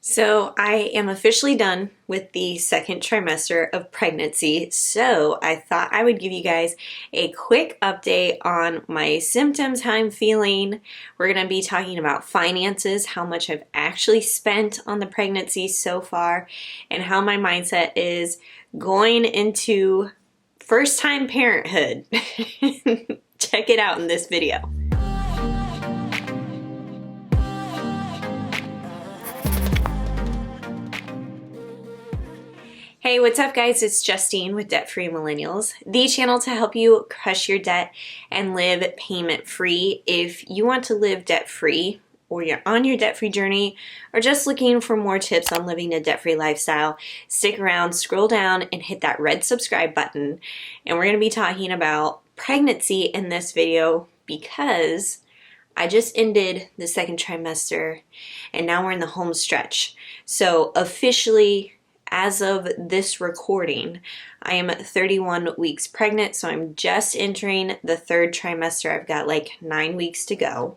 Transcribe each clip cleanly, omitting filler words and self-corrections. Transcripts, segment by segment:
So I am officially done with the second trimester of pregnancy, so I thought I would give you guys a quick update on my symptoms, how I'm feeling. We're going to be talking about finances, how much I've actually spent on the pregnancy so far, and how my mindset is going into first-time parenthood. Check it out in this video. Hey, what's up guys? It's Justine with Debt Free Millennials, the channel to help you crush your debt and live payment free. If you want to live debt free, or you're on your debt free journey, or just looking for more tips on living a debt free lifestyle, stick around, scroll down, and hit that red subscribe button. And we're going to be talking about pregnancy in this video because I just ended the second trimester and now we're in the home stretch. So officially, as of this recording, I am 31 weeks pregnant, so I'm just entering the third trimester. I've got like 9 weeks to go.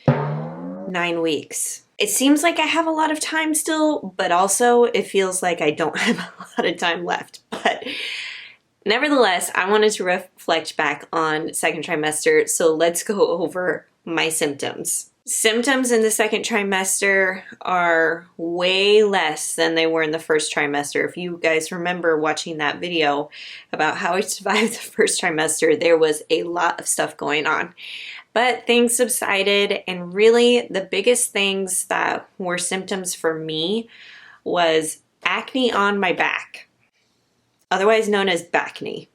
9 weeks. It seems like I have a lot of time still, but also it feels like I don't have a lot of time left. But nevertheless, I wanted to reflect back on second trimester, so let's go over my symptoms. Symptoms in the second trimester are way less than they were in the first trimester. If you guys remember watching that video about how I survived the first trimester, there was a lot of stuff going on. But things subsided, and really the biggest things that were symptoms for me was acne on my back, otherwise known as back knee.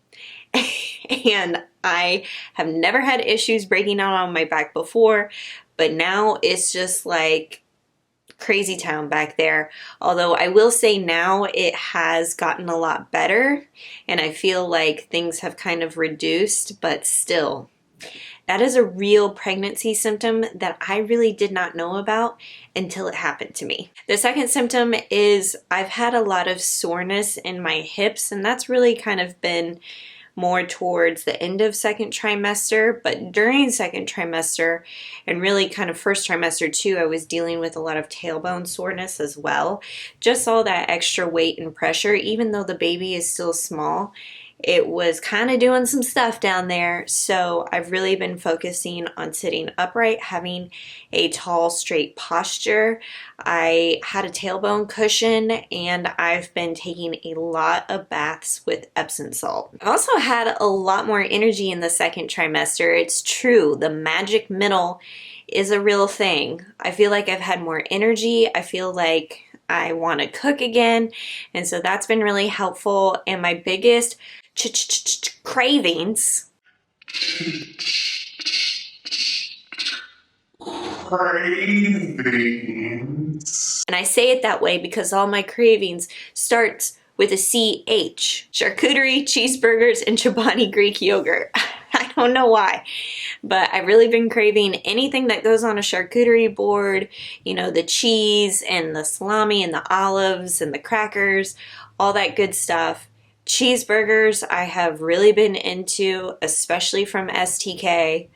And I have never had issues breaking out on my back before, but now it's just like crazy town back there. Although I will say now it has gotten a lot better and I feel like things have kind of reduced, but still, that is a real pregnancy symptom that I really did not know about until it happened to me. The second symptom is I've had a lot of soreness in my hips, and that's really kind of been more towards the end of second trimester, but during second trimester and really kind of first trimester too, I was dealing with a lot of tailbone soreness as well. Just all that extra weight and pressure, even though the baby is still small, it was kind of doing some stuff down there. So I've really been focusing on sitting upright, having a tall, straight posture. I had a tailbone cushion, and I've been taking a lot of baths with Epsom salt. I also had a lot more energy in the second trimester. It's true, the magic middle is a real thing. I feel like I've had more energy. I feel like I want to cook again, and so that's been really helpful. And my biggest cravings and I say it that way because all my cravings starts with a CH. Charcuterie, cheeseburgers, and Chobani Greek yogurt. I don't know why, but I've really been craving anything that goes on a charcuterie board, you know, the cheese and the salami and the olives and the crackers, all that good stuff. Cheeseburgers I have really been into, especially from STK.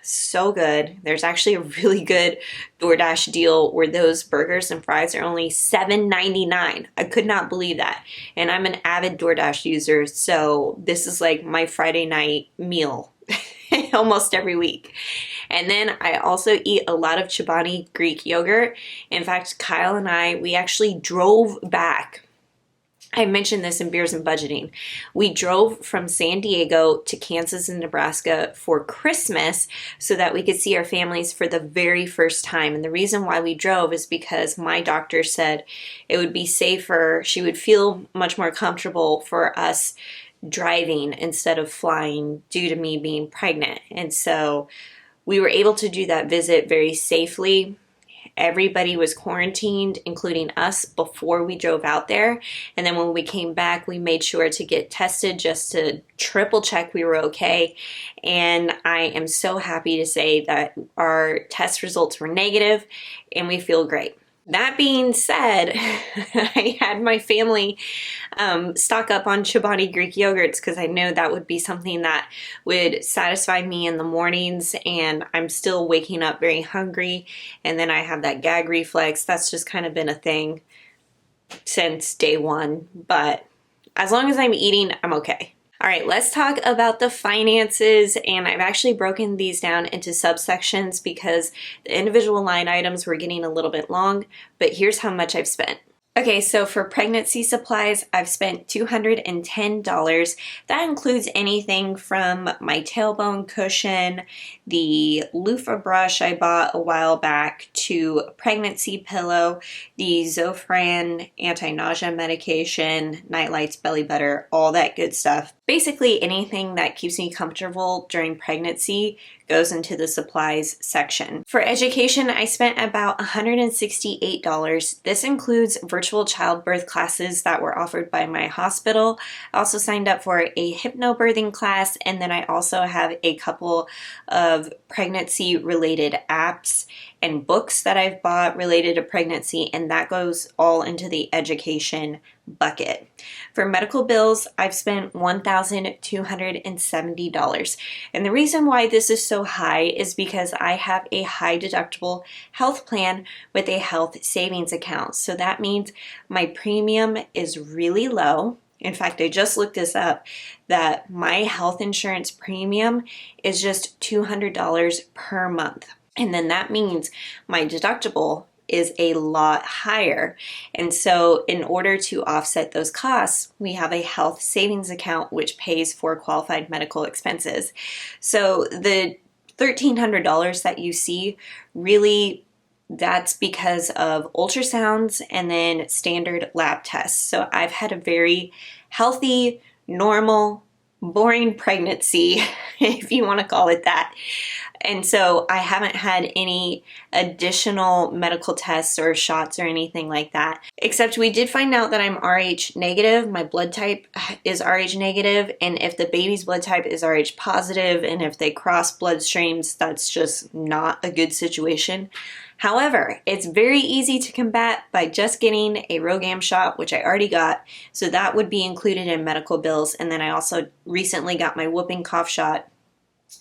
So good. There's actually a really good DoorDash deal where those burgers and fries are only $7.99. I could not believe that. And I'm an avid DoorDash user, so this is like my Friday night meal almost every week. And then I also eat a lot of Chobani Greek yogurt. In fact, Kyle and I, we actually drove back. I mentioned this in Beers and Budgeting. We drove from San Diego to Kansas and Nebraska for Christmas so that we could see our families for the very first time. And the reason why we drove is because my doctor said it would be safer, she would feel much more comfortable for us driving instead of flying due to me being pregnant. And so we were able to do that visit very safely. Everybody was quarantined, including us, before we drove out there. And then when we came back, we made sure to get tested just to triple check we were okay. And I am so happy to say that our test results were negative and we feel great. That being said, I had my family stock up on Chobani Greek yogurts because I know that would be something that would satisfy me in the mornings, and I'm still waking up very hungry, and then I have that gag reflex. That's just kind of been a thing since day one, but as long as I'm eating, I'm okay. All right, let's talk about the finances, and I've actually broken these down into subsections because the individual line items were getting a little bit long, but here's how much I've spent. Okay, so for pregnancy supplies, I've spent $210. That includes anything from my tailbone cushion, the loofah brush I bought a while back, to a pregnancy pillow, the Zofran anti-nausea medication, nightlights, belly butter, all that good stuff. Basically anything that keeps me comfortable during pregnancy goes into the supplies section. For education, I spent about $168. This includes virtual childbirth classes that were offered by my hospital. I also signed up for a hypnobirthing class, and then I also have a couple of pregnancy related apps and books that I've bought related to pregnancy, and that goes all into the education bucket. For medical bills, I've spent $1,270. And the reason why this is so high is because I have a high deductible health plan with a health savings account. So that means my premium is really low. In fact, I just looked this up, that my health insurance premium is just $200 per month. And then that means my deductible is a lot higher. And so in order to offset those costs, we have a health savings account which pays for qualified medical expenses. So the $1,300 that you see, really, that's because of ultrasounds and then standard lab tests. So I've had a very healthy, normal, boring pregnancy, if you want to call it that. And so I haven't had any additional medical tests or shots or anything like that, except we did find out that I'm Rh negative. My blood type is Rh negative, and if the baby's blood type is Rh positive, and if they cross bloodstreams, that's just not a good situation. However, it's very easy to combat by just getting a RhoGAM shot, which I already got, so that would be included in medical bills. And then I also recently got my whooping cough shot,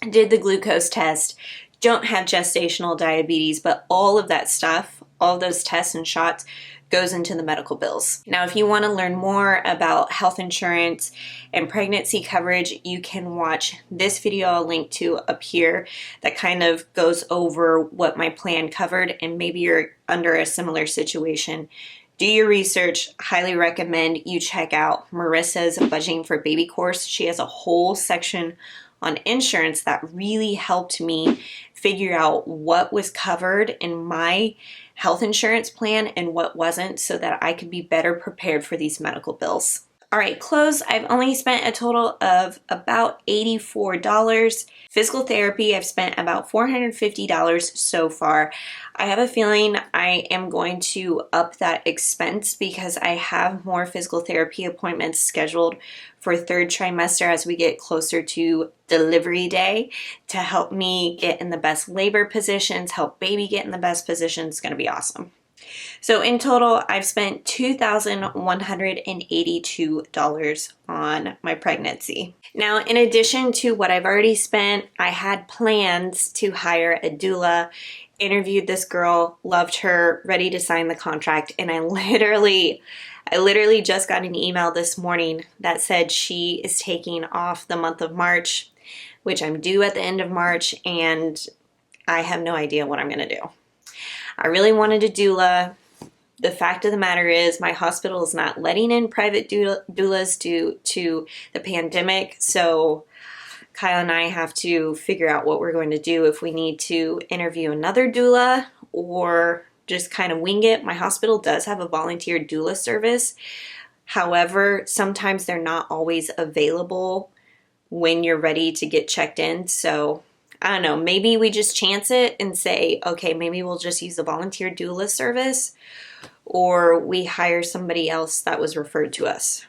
did the glucose test, don't have gestational diabetes, but all of that stuff, all those tests and shots goes into the medical bills. Now, if you want to learn more about health insurance and pregnancy coverage, you can watch this video I'll link to up here that kind of goes over what my plan covered, and maybe you're under a similar situation. Do your research. Highly recommend you check out Marissa's Budgeting for Baby course. She has a whole section on insurance that really helped me figure out what was covered in my health insurance plan and what wasn't, so that I could be better prepared for these medical bills. All right, clothes, I've only spent a total of about $84. Physical therapy, I've spent about $450 so far. I have a feeling I am going to up that expense because I have more physical therapy appointments scheduled for third trimester as we get closer to delivery day to help me get in the best labor positions, help baby get in the best positions. It's going to be awesome. So in total, I've spent $2,182 on my pregnancy. Now, in addition to what I've already spent, I had plans to hire a doula, interviewed this girl, loved her, ready to sign the contract, and I literally just got an email this morning that said she is taking off the month of March, which I'm due at the end of March, and I have no idea what I'm going to do. I really wanted a doula. The fact of the matter is my hospital is not letting in private doulas due to the pandemic, so Kyle and I have to figure out what we're going to do, if we need to interview another doula or just kind of wing it. My hospital does have a volunteer doula service. However, sometimes they're not always available when you're ready to get checked in. So I don't know, maybe we just chance it and say, okay, maybe we'll just use the volunteer doula service, or we hire somebody else that was referred to us.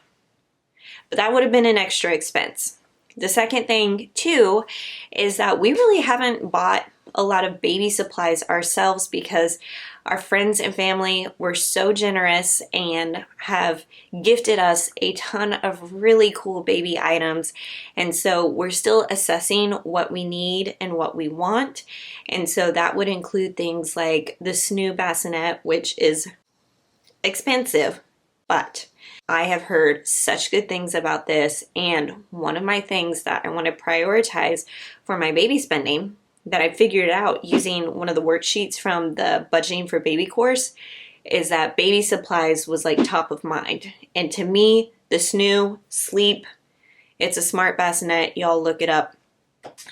But that would have been an extra expense. The second thing too is that we really haven't bought a lot of baby supplies ourselves because Our friends and family were so generous and have gifted us a ton of really cool baby items. And so we're still assessing what we need and what we want. And so that would include things like the SNU bassinet, which is expensive, but I have heard such good things about this. And one of my things that I want to prioritize for my baby spending that I figured out using one of the worksheets from the Budgeting for Baby course is that baby supplies was like top of mind. And to me, the SNU, sleep, it's a smart bassinet. Y'all look it up.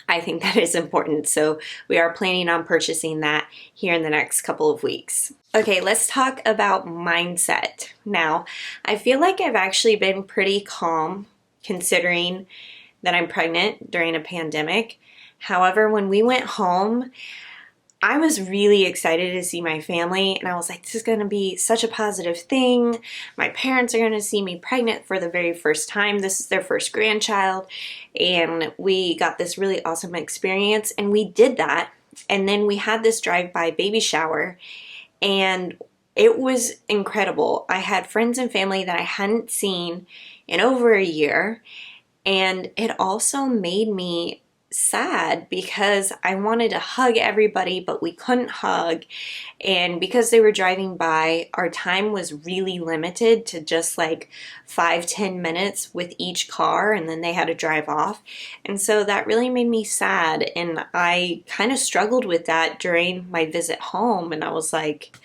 I think that is important. So we are planning on purchasing that here in the next couple of weeks. Okay, let's talk about mindset. Now, I feel like I've actually been pretty calm considering that I'm pregnant during a pandemic. However, when we went home, I was really excited to see my family, and I was like, this is going to be such a positive thing. My parents are going to see me pregnant for the very first time. This is their first grandchild, and we got this really awesome experience, and we did that. And then we had this drive-by baby shower, and it was incredible. I had friends and family that I hadn't seen in over a year, and it also made me sad because I wanted to hug everybody, but we couldn't hug. And because they were driving by, our time was really limited to just like 5-10 minutes with each car, and then they had to drive off. And so that really made me sad. And I kind of struggled with that during my visit home. And I was like,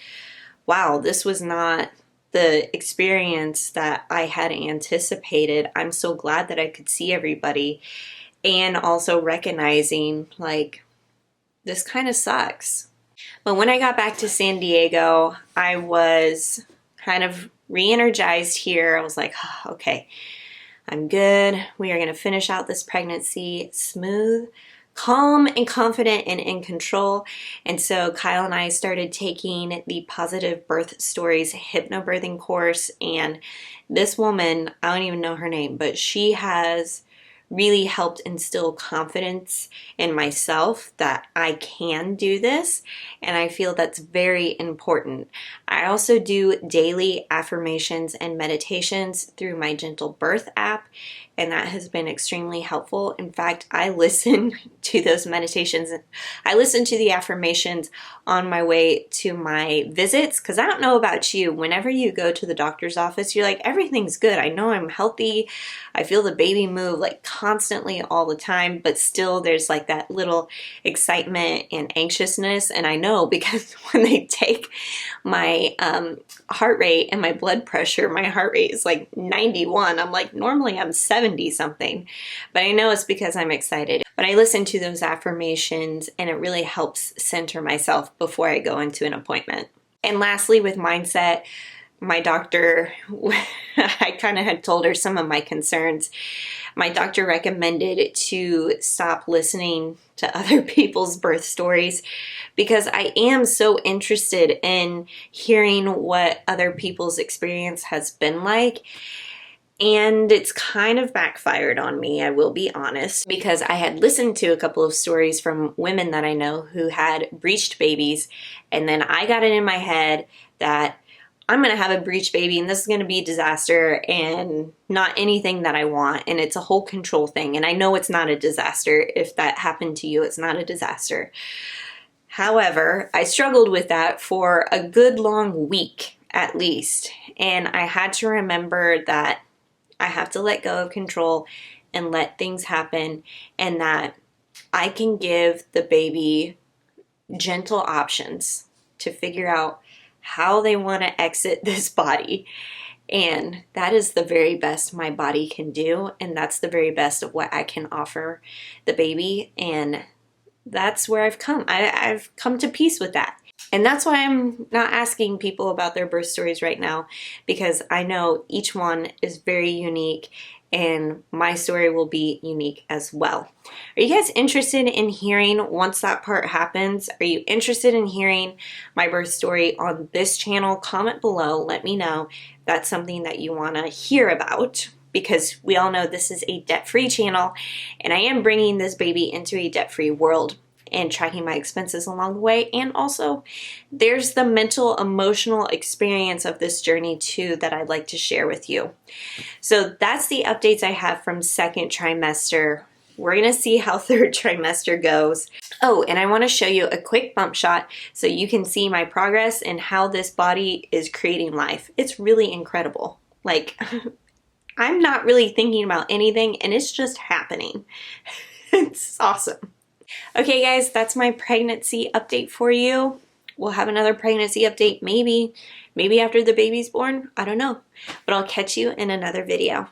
wow, this was not the experience that I had anticipated. I'm so glad that I could see everybody. And also recognizing, like, this kind of sucks. But when I got back to San Diego, I was kind of re-energized here. I was like, oh, okay, I'm good. We are going to finish out this pregnancy smooth, calm, and confident, and in control. And so Kyle and I started taking the Positive Birth Stories hypnobirthing course. And this woman, I don't even know her name, but she has really helped instill confidence in myself that I can do this, and I feel that's very important. I also do daily affirmations and meditations through my Gentle Birth app, and that has been extremely helpful. In fact, I listen to those meditations. I listen to the affirmations on my way to my visits, because I don't know about you, whenever you go to the doctor's office, you're like, everything's good. I know I'm healthy. I feel the baby move like constantly all the time, but still there's like that little excitement and anxiousness. And I know because when they take my heart rate and my blood pressure, my heart rate is like 91. I'm like, normally I'm 70 something, but I know it's because I'm excited. But I listen to those affirmations and it really helps center myself before I go into an appointment. And lastly, with mindset, my doctor, I kind of had told her some of my concerns. My doctor recommended to stop listening to other people's birth stories because I am so interested in hearing what other people's experience has been like. And it's kind of backfired on me, I will be honest, because I had listened to a couple of stories from women that I know who had breached babies, and then I got it in my head that I'm going to have a breech baby and this is going to be a disaster and not anything that I want. And it's a whole control thing. And I know it's not a disaster. If that happened to you, it's not a disaster. However, I struggled with that for a good long week at least. And I had to remember that I have to let go of control and let things happen, and that I can give the baby gentle options to figure out how they want to exit this body. And that is the very best my body can do. And that's the very best of what I can offer the baby. And that's where I've come. I've come to peace with that. And that's why I'm not asking people about their birth stories right now, because I know each one is very unique and my story will be unique as well. Are you guys interested in hearing once that part happens? Are you interested in hearing my birth story on this channel? Comment below, let me know if that's something that you want to hear about, because we all know this is a debt-free channel and I am bringing this baby into a debt-free world. and tracking my expenses along the way. And also there's the mental, emotional experience of this journey too that I'd like to share with you. So that's the updates I have from second trimester. We're gonna see how third trimester goes. Oh, and I wanna show you a quick bump shot so you can see my progress and how this body is creating life. It's really incredible. Like, I'm not really thinking about anything and it's just happening. It's awesome. Okay guys, that's my pregnancy update for you. We'll have another pregnancy update maybe after the baby's born. I don't know. But I'll catch you in another video.